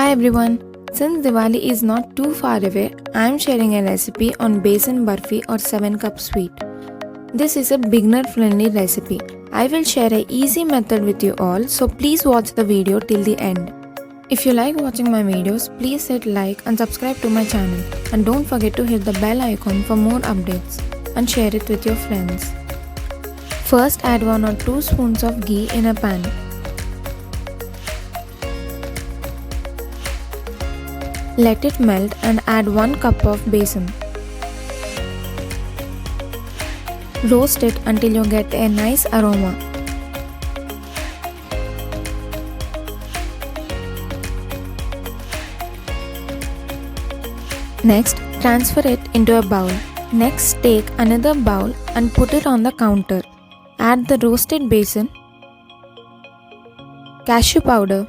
Hi everyone, since Diwali is not too far away, I am sharing a recipe on Besan burfi or 7-cup sweet. This is a beginner friendly recipe. I will share a easy method with you all, so please watch the video till the end. If you like watching my videos, please hit like and subscribe to my channel, and don't forget to hit the bell icon for more updates and share it with your friends. First, add 1 or 2 spoons of ghee in a pan. Let it melt and add 1 cup of besan. Roast it until you get a nice aroma. Next, transfer it into a bowl. Next, take another bowl and put it on the counter. Add the roasted besan, cashew powder,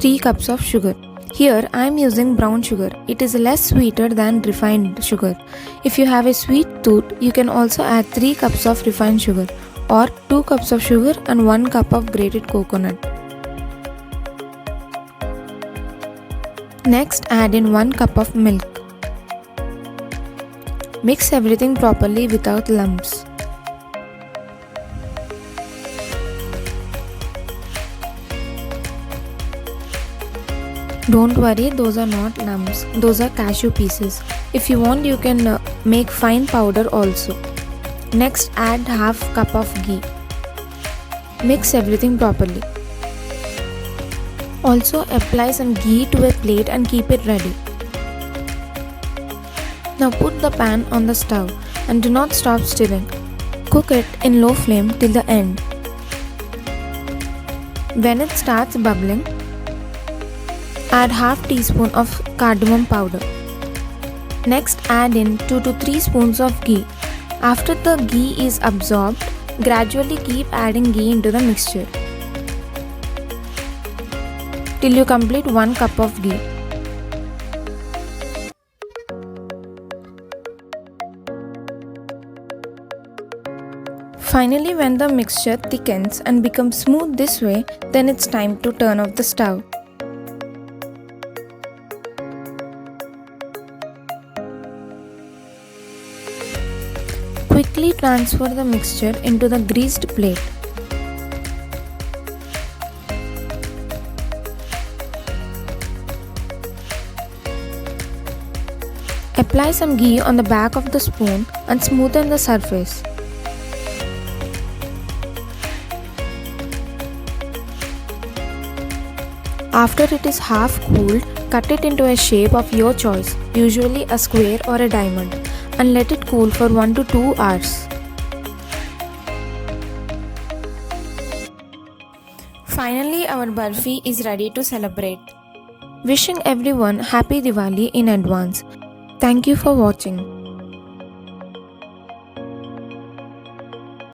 3 cups of sugar. Here I am using brown sugar. It is less sweeter than refined sugar. If you have a sweet tooth, you can also add 3 cups of refined sugar or 2 cups of sugar and 1 cup of grated coconut. Next, add in 1 cup of milk. Mix everything properly without lumps. Don't worry, those are not lumps, those are cashew pieces. If you want, you can make fine powder also. Next, add half cup of ghee. Mix everything properly. Also, apply some ghee to a plate and keep it ready. Now put the pan on the stove and do not stop stirring. Cook it in low flame till the end. When it starts bubbling, add half teaspoon of cardamom powder. Next, add in 2 to 3 spoons of ghee. After the ghee is absorbed, gradually keep adding ghee into the mixture till you complete 1 cup of ghee. Finally, when the mixture thickens and becomes smooth this way, then it's time to turn off the stove. Quickly transfer the mixture into the greased plate. Apply some ghee on the back of the spoon and smoothen the surface. After it is half cooled, cut it into a shape of your choice, usually a square or a diamond, and let it cool for 1 to 2 hours. Finally, our burfi is ready to celebrate. Wishing everyone Happy Diwali in advance. Thank you for watching.